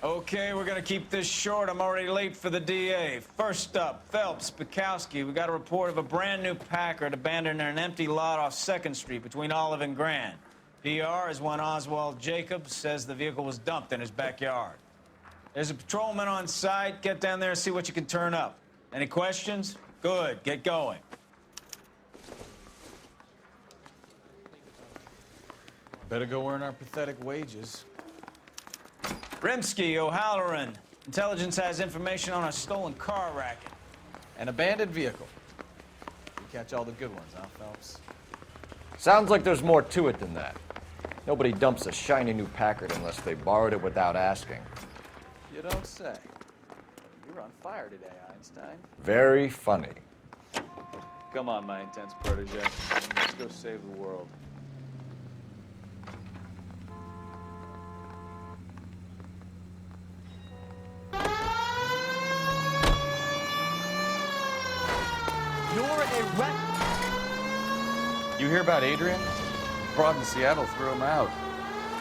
Okay, we're gonna keep this short. I'm already late for the DA. First up, Phelps, Bukowski. We got a report of a brand new Packard abandoned in an empty lot off 2nd Street between Olive and Grand. PR is one Oswald Jacobs says the vehicle was dumped in his backyard. There's a patrolman on site. Get down there and see what you can turn up. Any questions? Good, get going. Better go earn our pathetic wages. Rimsky, O'Halloran. Intelligence has information on a stolen car racket. An abandoned vehicle. We catch all the good ones, huh, Phelps? Sounds like there's more to it than that. Nobody dumps a shiny new Packard unless they borrowed it without asking. You don't say. You're on fire today, Einstein. Very funny. Come on, my intense protege. Let's go save the world. You're a wreck. You hear about Adrian? Broad in Seattle threw him out.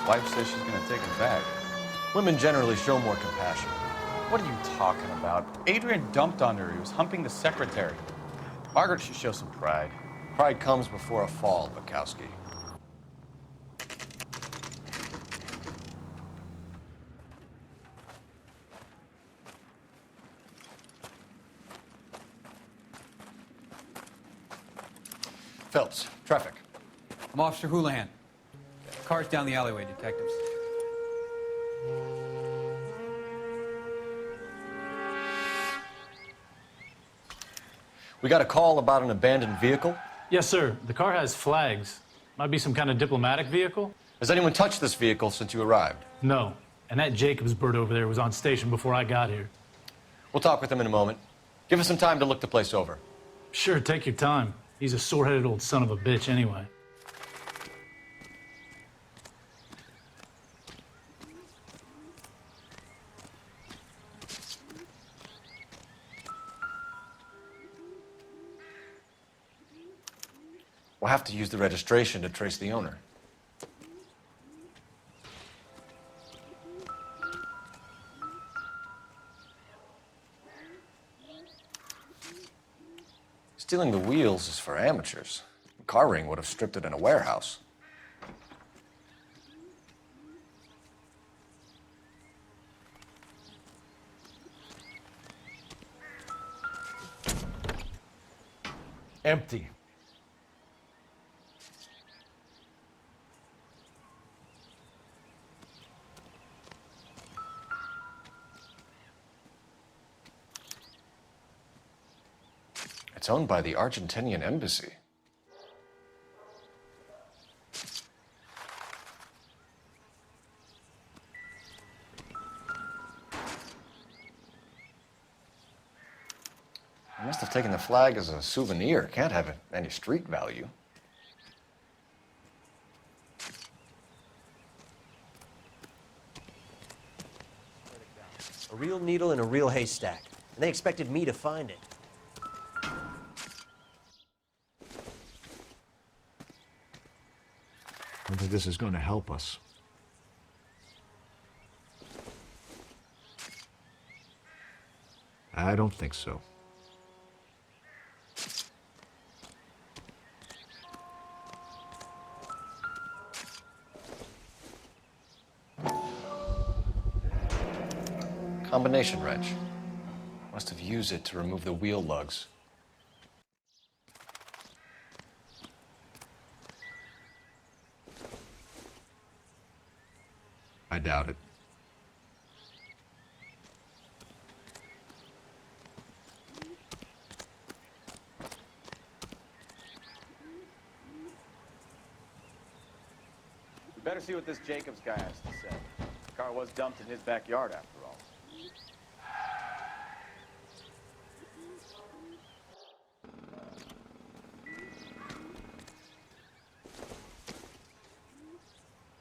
Wife says she's gonna take him back. Women generally show more compassion. What are you talking about? Adrian dumped on her. He was humping the secretary. Margaret should show some pride. Pride comes before a fall, Bukowski. Phelps, traffic. I'm Officer Houlihan. Car's down the alleyway, detectives. We got a call about an abandoned vehicle. Yes, sir. The car has flags. Might be some kind of diplomatic vehicle. Has anyone touched this vehicle since you arrived? No. And that Jacobs bird over there was on station before I got here. We'll talk with him in a moment. Give us some time to look the place over. Sure, take your time. He's a sore-headed old son of a bitch anyway. We'll have to use the registration to trace the owner. Stealing the wheels is for amateurs. The car ring would have stripped it in a warehouse. Empty. It's owned by the Argentinian embassy. I must have taken the flag as a souvenir. Can't have any street value. A real needle in a real haystack. And they expected me to find it. I don't think this is going to help us. I don't think so. Combination wrench. Must have used it to remove the wheel lugs. I doubt it. We better see what this Jacobs guy has to say. The car was dumped in his backyard, after all.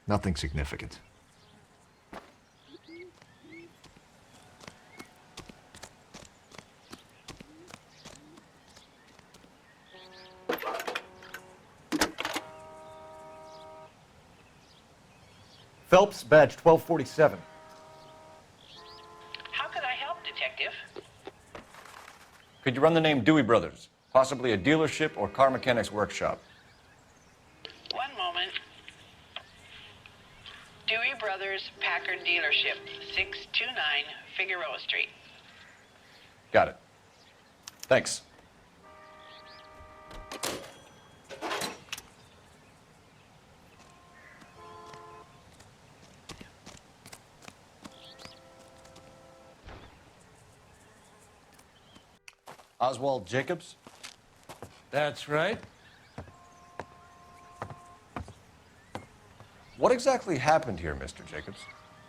Nothing significant. Phelps, badge 1247. Could you run the name Dewey Brothers? Possibly a dealership or car mechanics workshop. One moment. Dewey Brothers Packard Dealership, 629 Figueroa Street. Got it. Thanks. Oswald Jacobs? That's right. What exactly happened here, Mr. Jacobs?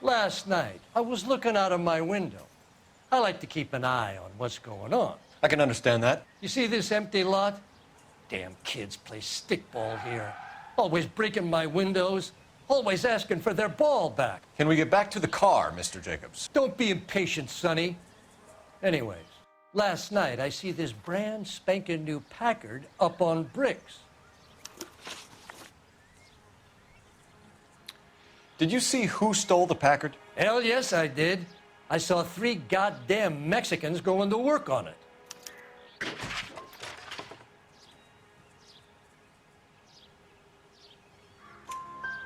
Last night, I was looking out of my window. I like to keep an eye on what's going on. I can understand that. You see this empty lot? Damn kids play stickball here. Always breaking my windows, always asking for their ball back. Can we get back to the car, Mr. Jacobs? Don't be impatient, Sonny. Anyways, last night I see this brand spanking new Packard up on bricks. Did you see who stole the Packard? Hell yes, I did. I saw 3 goddamn Mexicans going to work on it.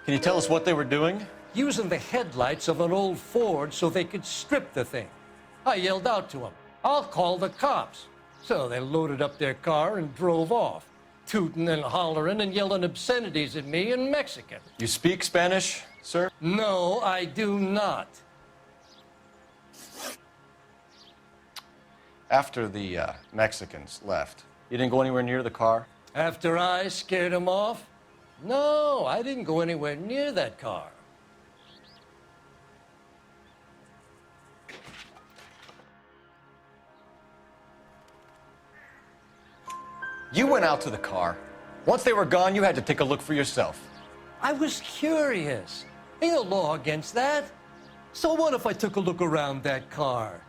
Can you tell us what they were doing? Using the headlights of an old Ford so they could strip the thing. I yelled out to them, "I'll call the cops." So they loaded up their car and drove off, tooting and hollering and yelling obscenities at me in Mexican. You speak Spanish, sir? No, I do not. After the Mexicans left, you didn't go anywhere near the car? After I scared them off? No, I didn't go anywhere near that car. You went out to the car. Once they were gone, you had to take a look for yourself. I was curious. Ain't no law against that. So what if I took a look around that car?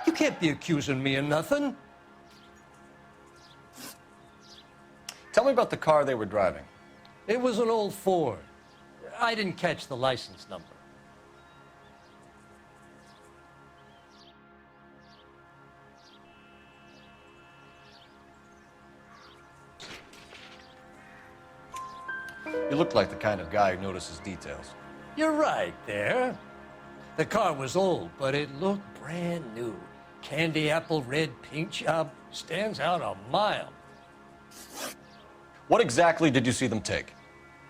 You can't be accusing me of nothing. Tell me about the car they were driving. It was an old Ford. I didn't catch the license number. You look like the kind of guy who notices details. You're right there. The car was old, but it looked brand new. Candy apple red paint job stands out a mile. What exactly did you see them take?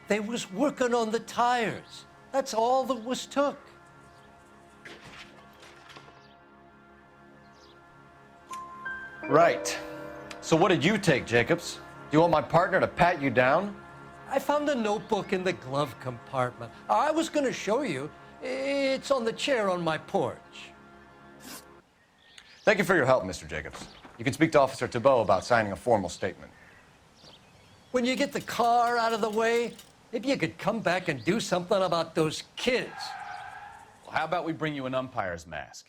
They was working on the tires. That's all that was took. Right. So what did you take, Jacobs? Do you want my partner to pat you down? I found a notebook in the glove compartment. I was going to show you. It's on the chair on my porch. Thank you for your help, Mr. Jacobs. You can speak to Officer Thibault about signing a formal statement. When you get the car out of the way, maybe you could come back and do something about those kids. Well, how about we bring you an umpire's mask?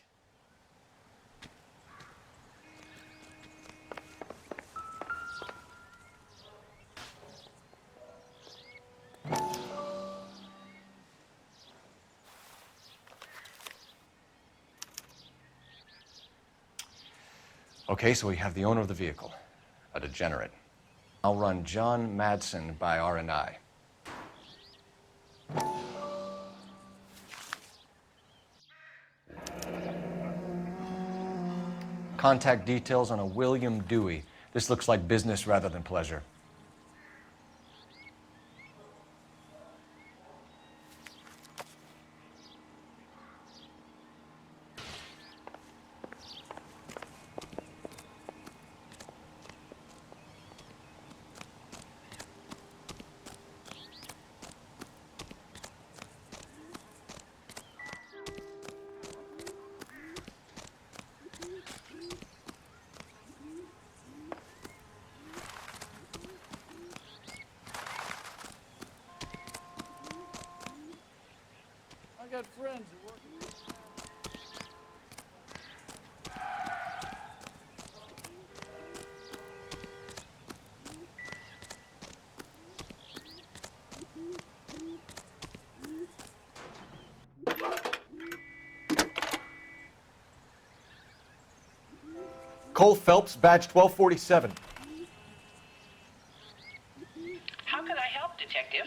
Okay, so we have the owner of the vehicle, a degenerate. I'll run John Madsen by R&I. Contact details on a William Dewey. This looks like business rather than pleasure. I got friends who work. Cole Phelps, badge 1247. How can I help, Detective?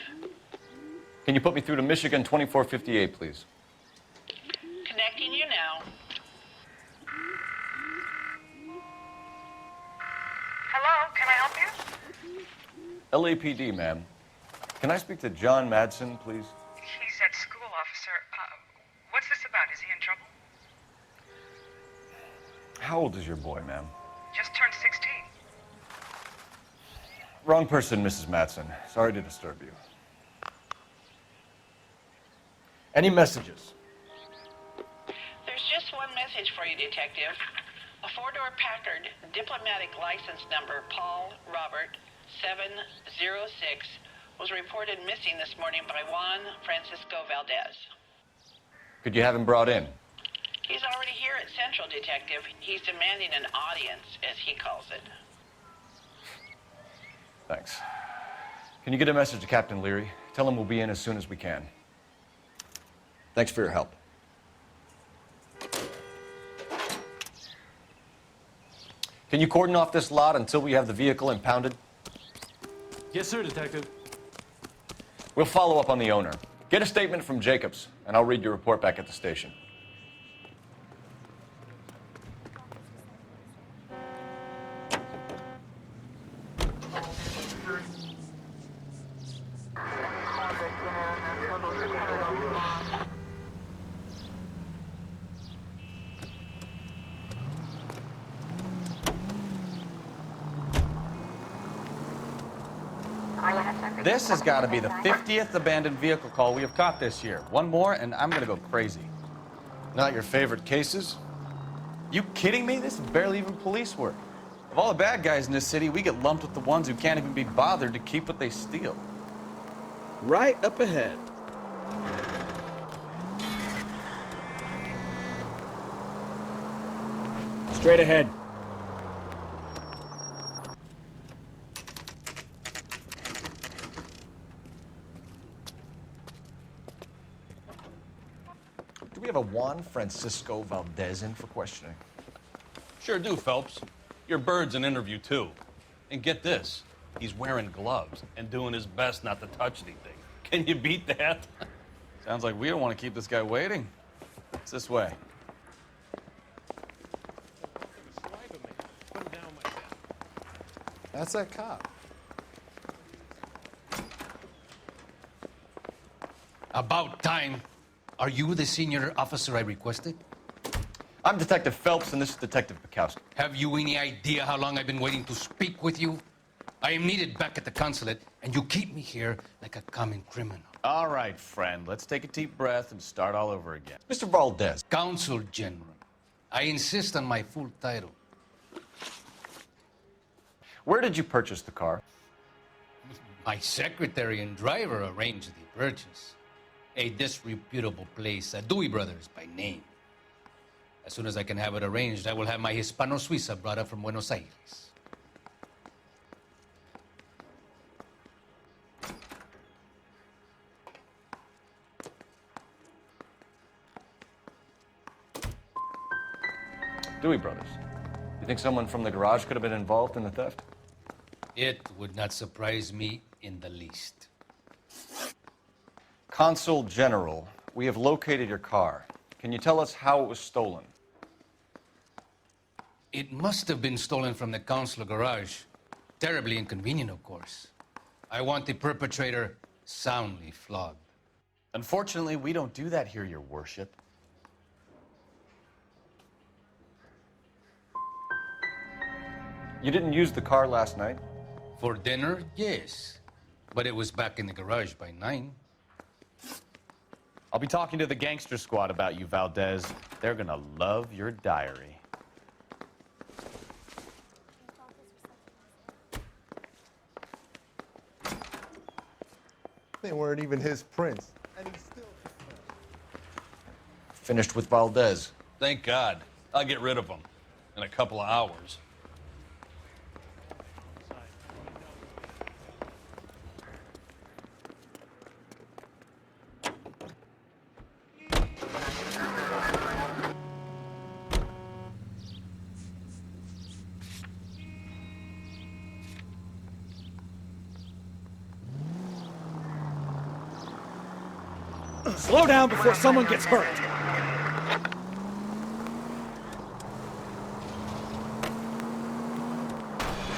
Can you put me through to Michigan 2458, please? Connecting you now. Hello, can I help you? LAPD, ma'am. Can I speak to John Madsen, please? He's at school, officer. What's this about? Is he in trouble? How old is your boy, ma'am? Just turned 16. Wrong person, Mrs. Madsen. Sorry to disturb you. Any messages? There's just one message for you, Detective. A four-door Packard, diplomatic license number Paul Robert 706, was reported missing this morning by Juan Francisco Valdez. Could you have him brought in? He's already here at Central, Detective. He's demanding an audience, as he calls it. Thanks. Can you get a message to Captain Leary? Tell him we'll be in as soon as we can. Thanks for your help. Can you cordon off this lot until we have the vehicle impounded? Yes, sir, Detective. We'll follow up on the owner. Get a statement from Jacobs, and I'll read your report back at the station. This has got to be the 50th abandoned vehicle call we have caught this year. One more, and I'm going to go crazy. Not your favorite cases? You kidding me? This is barely even police work. Of all the bad guys in this city, we get lumped with the ones who can't even be bothered to keep what they steal. Right up ahead. Straight ahead. Do we have a Juan Francisco Valdez in for questioning? Sure do, Phelps. Your bird's an interview, too. And get this, he's wearing gloves and doing his best not to touch anything. Can you beat that? Sounds like we don't want to keep this guy waiting. It's this way. That's that cop. About time. Are you the senior officer I requested? I'm Detective Phelps, and this is Detective Bukowski. Have you any idea how long I've been waiting to speak with you? I am needed back at the consulate, and you keep me here like a common criminal. All right, friend. Let's take a deep breath and start all over again. Mr. Valdez. Consul General. I insist on my full title. Where did you purchase the car? My secretary and driver arranged the purchase. A disreputable place, Dewey Brothers by name. As soon as I can have it arranged, I will have my Hispano Suiza brought up from Buenos Aires. Dewey Brothers. You think someone from the garage could have been involved in the theft? It would not surprise me in the least. Consul General, we have located your car. Can you tell us how it was stolen? It must have been stolen from the consular garage. Terribly inconvenient, of course. I want the perpetrator soundly flogged. Unfortunately, we don't do that here, Your Worship. You didn't use the car last night? For dinner, yes. But it was back in the garage by 9. I'll be talking to the gangster squad about you, Valdez. They're gonna love your diary. They weren't even his prints. And he's still... Finished with Valdez. Thank God. I'll get rid of him in a couple of hours. Slow down before someone gets hurt.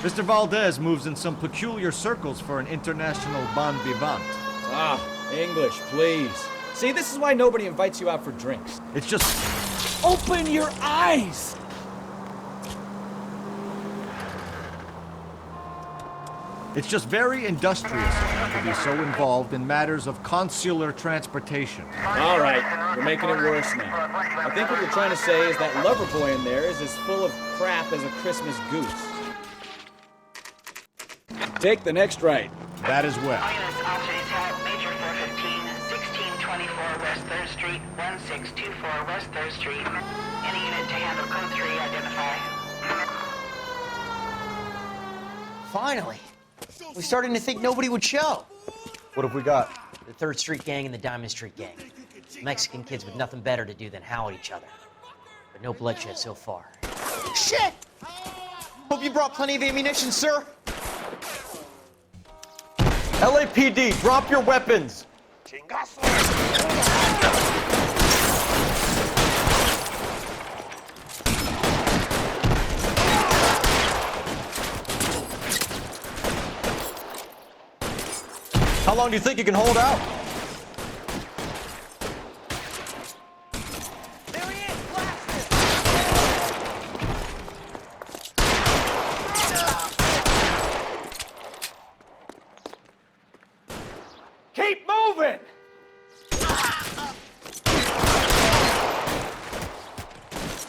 Mr. Valdez moves in some peculiar circles for an international bon vivant. Ah, English, please. See, this is why nobody invites you out for drinks. It's just... Open your eyes! It's just very industrious of him to be so involved in matters of consular transportation. All right, you're making it worse now. I think what you're trying to say is that lover boy in there is as full of crap as a Christmas goose. Take the next right. That as well. All units, officers help Major 415, 1624 West 3rd Street, 1624 West 3rd Street. Any unit to handle code 3, identify. Finally. We're starting to think nobody would show. What have we got? The 3rd Street Gang and the Diamond Street Gang. Mexican kids with nothing better to do than howl at each other. But no bloodshed so far. Shit! Hope you brought plenty of ammunition, sir. LAPD, drop your weapons! How long do you think you can hold out? Keep moving!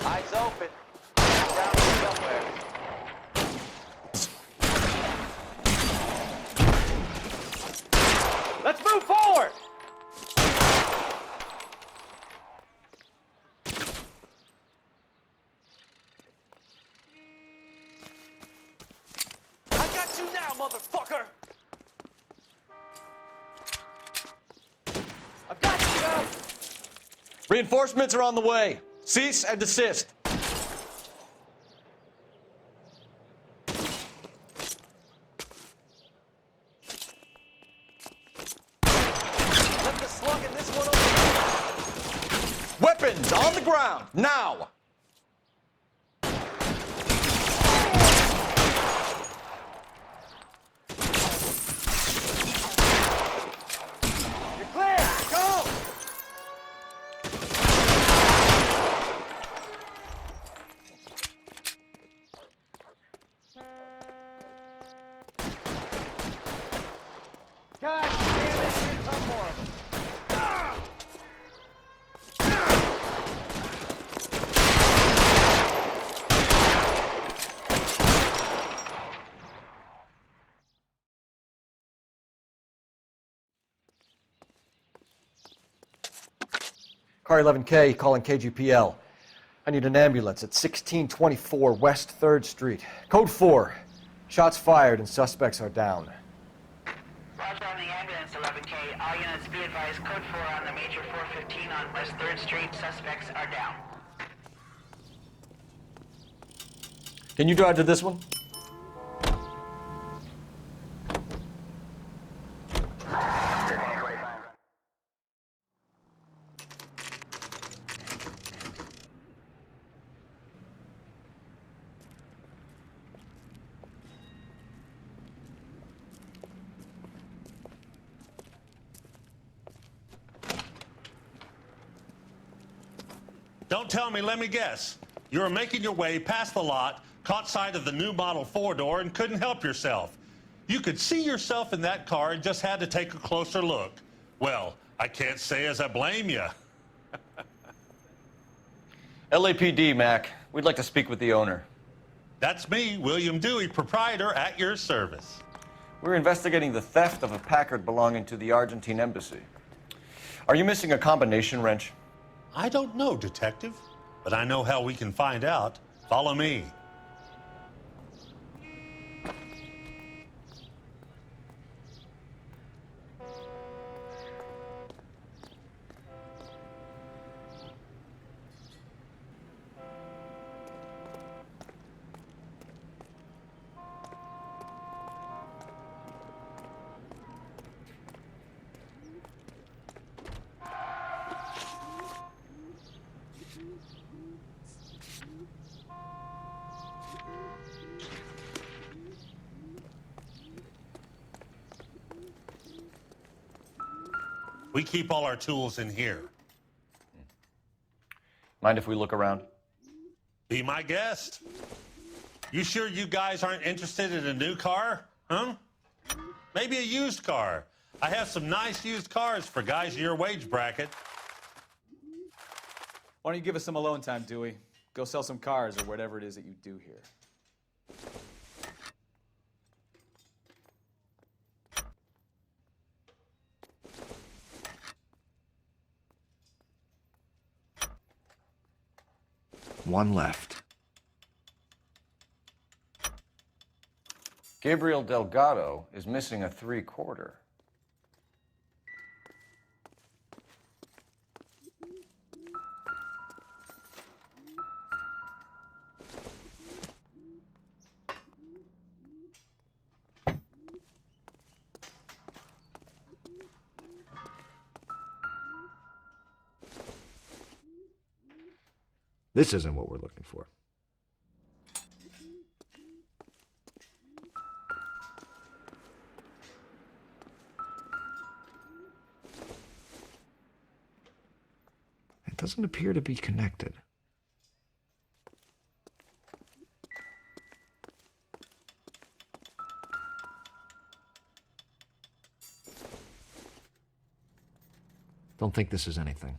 Eyes open. Down somewhere. Let's move forward! I got you now, motherfucker! I've got you now! Reinforcements are on the way. Cease and desist. Let the slug in this one over. Weapons on the ground, now! You're clear! Go! God damn it, here come more of them. Car 11K calling KGPL. I need an ambulance at 1624 West 3rd Street. Code 4. Shots fired and suspects are down. Roger on the ambulance, 11K. All units be advised, code 4 on the Major 415 on West 3rd Street. Suspects are down. Can you drive to this one? Don't tell me, let me guess. You were making your way past the lot, caught sight of the new model four-door, and couldn't help yourself. You could see yourself in that car and just had to take a closer look. Well, I can't say as I blame you. LAPD, Mac. We'd like to speak with the owner. That's me, William Dewey, proprietor, at your service. We're investigating the theft of a Packard belonging to the Argentine embassy. Are you missing a combination wrench? I don't know, Detective, but I know how we can find out. Follow me. We keep all our tools in here. Mind if we look around? Be my guest. You sure you guys aren't interested in a new car? Huh? Maybe a used car. I have some nice used cars for guys in your wage bracket. Why don't you give us some alone time, Dewey? Go sell some cars or whatever it is that you do here. One left. Gabriel Delgado is missing a 3/4. This isn't what we're looking for. It doesn't appear to be connected. Don't think this is anything.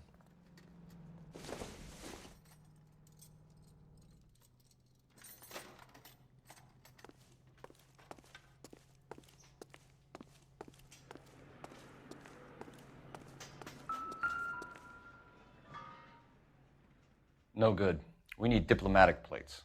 No good. We need diplomatic plates.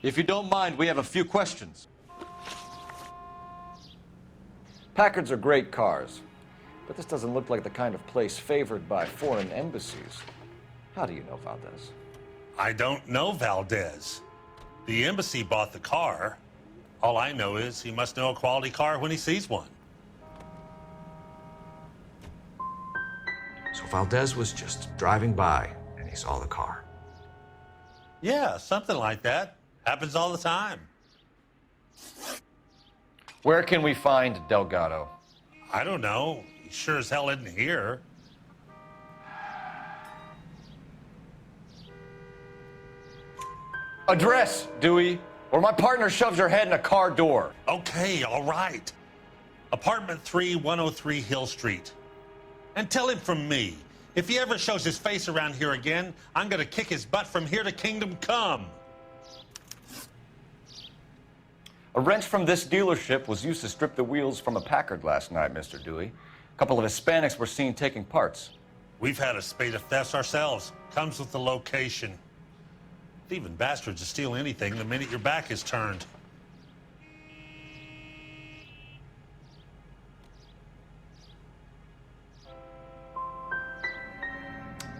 If you don't mind, we have a few questions. Packards are great cars, but this doesn't look like the kind of place favored by foreign embassies. How do you know Valdez? I don't know Valdez. The embassy bought the car. All I know is he must know a quality car when he sees one. So Valdez was just driving by and he saw the car. Yeah, something like that. Happens all the time. Where can we find Delgado? I don't know. He sure as hell isn't here. Address, Dewey, or my partner shoves her head in a car door. Okay, all right. Apartment 3, 103 Hill Street. And tell him from me, if he ever shows his face around here again, I'm gonna kick his butt from here to Kingdom Come. A wrench from this dealership was used to strip the wheels from a Packard last night, Mr. Dewey. A couple of Hispanics were seen taking parts. We've had a spate of thefts ourselves. Comes with the location. Thieving bastards will steal anything the minute your back is turned.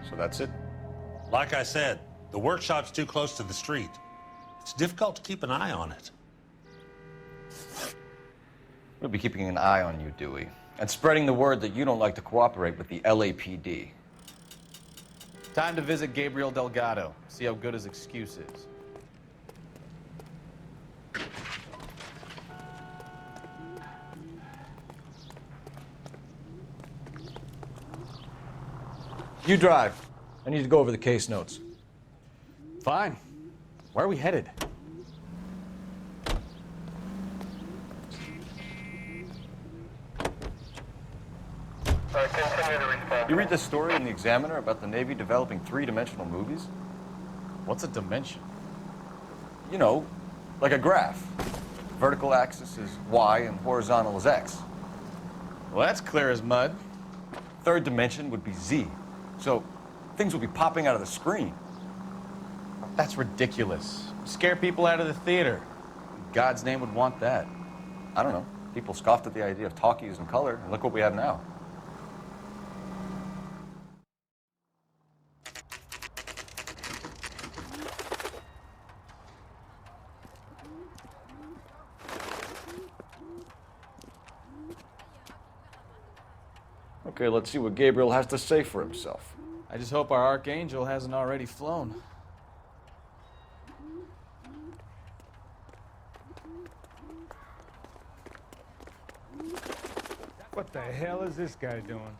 So that's it? Like I said, the workshop's too close to the street. It's difficult to keep an eye on it. We'll be keeping an eye on you, Dewey, and spreading the word that you don't like to cooperate with the LAPD. Time to visit Gabriel Delgado, see how good his excuse is. You drive. I need to go over the case notes. Fine. Where are we headed? You read this story in the Examiner about the Navy developing three-dimensional movies? What's a dimension? You know, like a graph. Vertical axis is Y and horizontal is X. Well, that's clear as mud. Third dimension would be Z. So Things will be popping out of the screen. That's ridiculous. Scare people out of the theater. God's name would want that. I don't know. People scoffed at the idea of talkies in color, and look what we have now. Okay, let's see what Gabriel has to say for himself. I just hope our archangel hasn't already flown. What the hell is this guy doing?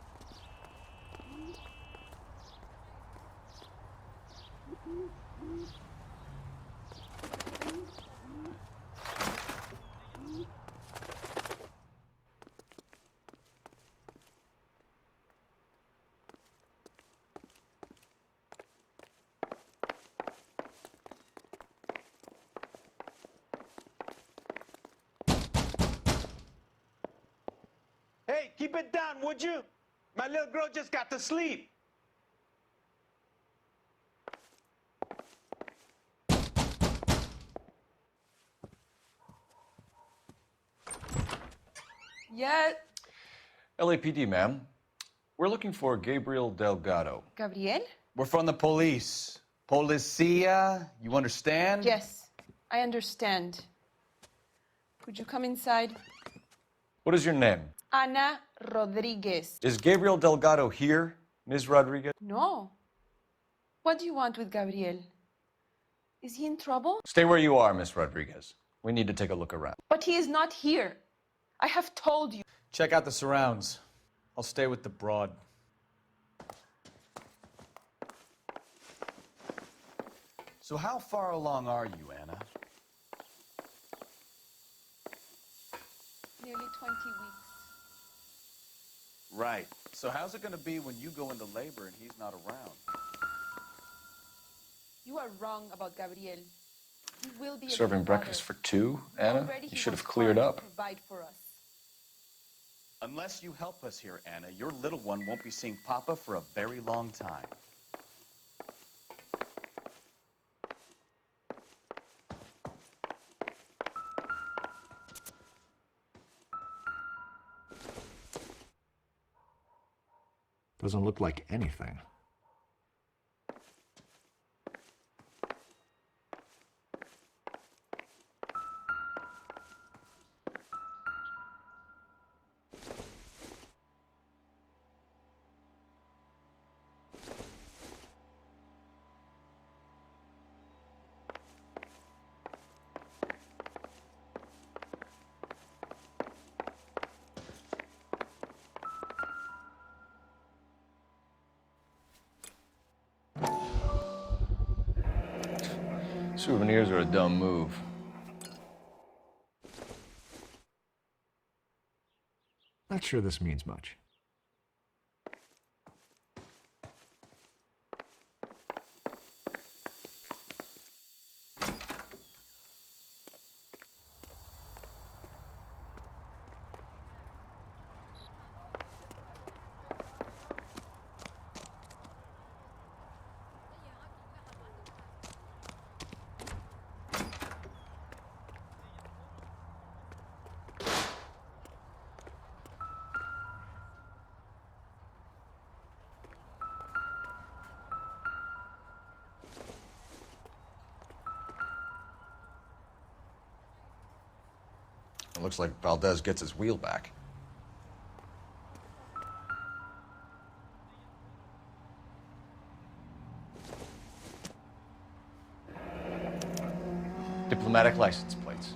Hey, keep it down, would you? My little girl just got to sleep. Yeah. LAPD, ma'am. We're looking for Gabriel Delgado. Gabriel? We're from the police. Policia, you understand? Yes, I understand. Could you come inside? What is your name? Ana Rodriguez. Is Gabriel Delgado here, Ms. Rodriguez? No. What do you want with Gabriel? Is he in trouble? Stay where you are, Ms. Rodriguez. We need to take a look around. But he is not here. I have told you. Check out the surrounds. I'll stay with the broad. So how far along are you, Anna? Nearly 20 weeks. Right. So how's it going to be when you go into labor and he's not around? You are wrong about Gabriel. He will be a Serving good breakfast father. for two, Anna? Already You he should have works cleared hard up. to provide for us. Unless you help us here, Anna, your little one won't be seeing Papa for a very long time. Doesn't look like anything. Souvenirs are a dumb move. Not sure this means much. It looks like Valdez gets his wheel back. Diplomatic license plates.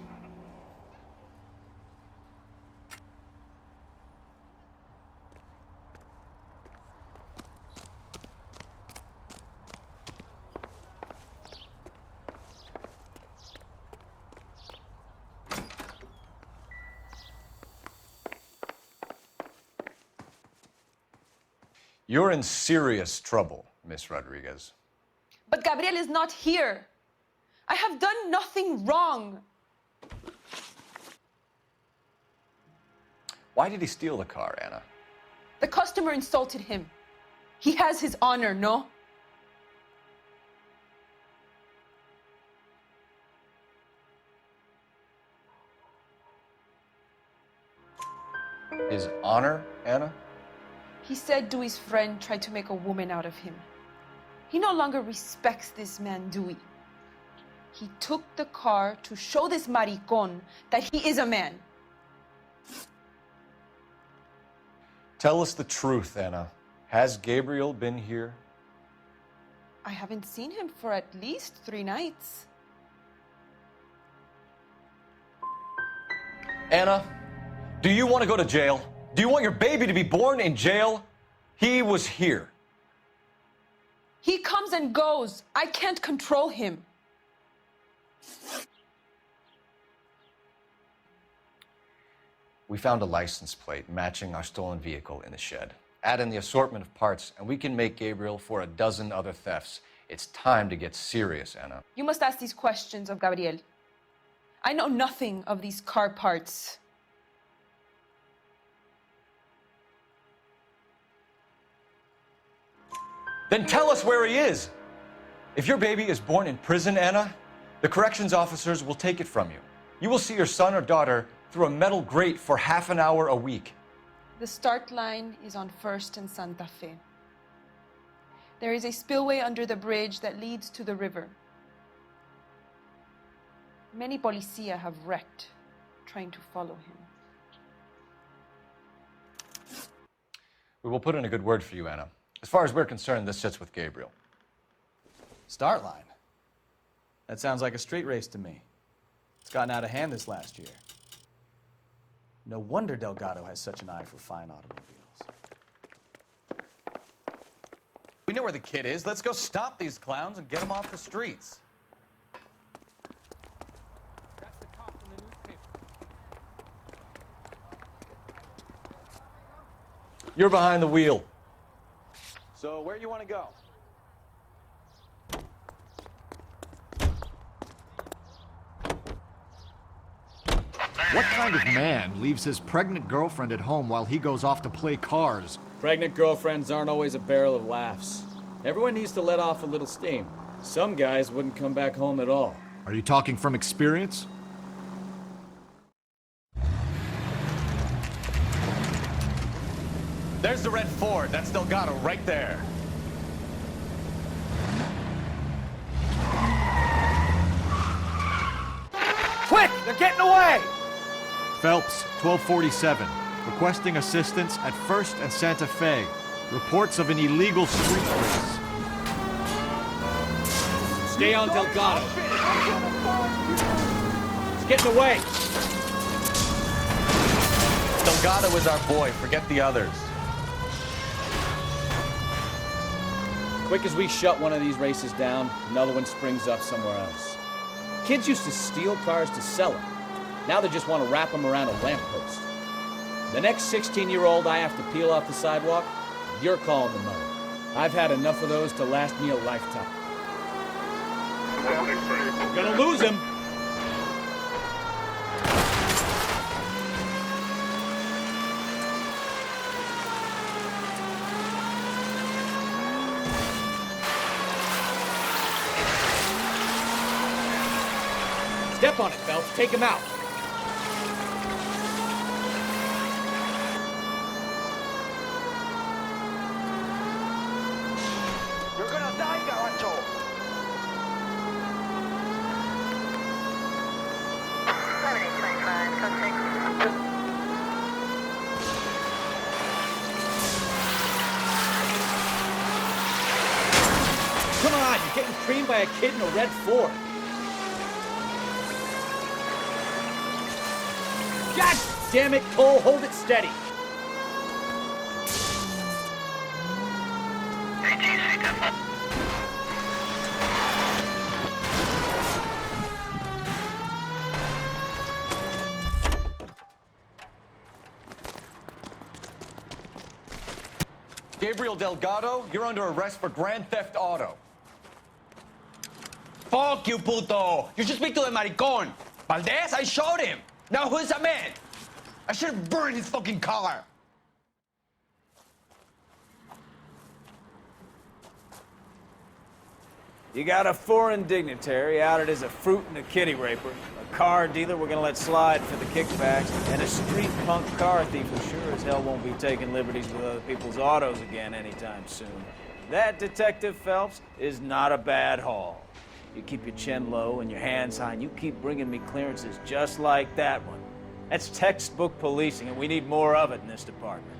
You're in serious trouble, Miss Rodriguez. But Gabriel is not here. I have done nothing wrong. Why did he steal the car, Anna? The customer insulted him. He has his honor, no? His honor, Anna? He said Dewey's friend tried to make a woman out of him. He no longer respects this man, Dewey. He took the car to show this maricon that he is a man. Tell us the truth, Anna. Has Gabriel been here? I haven't seen him for at least 3 nights. Anna, do you want to go to jail? Do you want your baby to be born in jail? He was here. He comes and goes. I can't control him. We found a license plate matching our stolen vehicle in the shed. Add in the assortment of parts, and we can make Gabriel for a dozen other thefts. It's time to get serious, Anna. You must ask these questions of Gabriel. I know nothing of these car parts. Then tell us where he is. If your baby is born in prison, Anna, the corrections officers will take it from you. You will see your son or daughter through a metal grate for half an hour a week. The start line is on 1st and Santa Fe. There is a spillway under the bridge that leads to the river. Many policia have wrecked trying to follow him. We will put in a good word for you, Anna. As far as we're concerned, this sits with Gabriel. Start line. That sounds like a street race to me. It's gotten out of hand this last year. No wonder Delgado has such an eye for fine automobiles. We know where the kid is. Let's go stop these clowns and get them off the streets. You're behind the wheel. So where do you want to go? What kind of man leaves his pregnant girlfriend at home while he goes off to play cars? Pregnant girlfriends aren't always a barrel of laughs. Everyone needs to let off a little steam. Some guys wouldn't come back home at all. Are you talking from experience? There's the red Ford. That's Delgado right there. Quick! They're getting away! Phelps, 1247. Requesting assistance at 1st and Santa Fe. Reports of an illegal street race. Stay on Delgado. It's getting away. Delgado is our boy. Forget the others. Quick as we shut one of these races down, another one springs up somewhere else. Kids used to steal cars to sell them. Now they just want to wrap them around a lamppost. The next 16-year-old I have to peel off the sidewalk, you're calling the mother. I've had enough of those to last me a lifetime. We're gonna lose him. Step on it, Phelps. Take him out. You're gonna die, Garacho! Come on, you're getting creamed by a kid in a red Ford. God damn it, Cole, hold it steady. Gabriel Delgado, you're under arrest for grand theft auto. Fuck you, puto! You should speak to the maricon! Valdez, I showed him! Now who's a man? I should have burned his fucking car! You got a foreign dignitary outed as a fruit and a kitty raper, a car dealer we're gonna let slide for the kickbacks, and a street punk car thief who sure as hell won't be taking liberties with other people's autos again anytime soon. That, Detective Phelps, is not a bad haul. You keep your chin low and your hands high, and you keep bringing me clearances just like that one. That's textbook policing, and we need more of it in this department.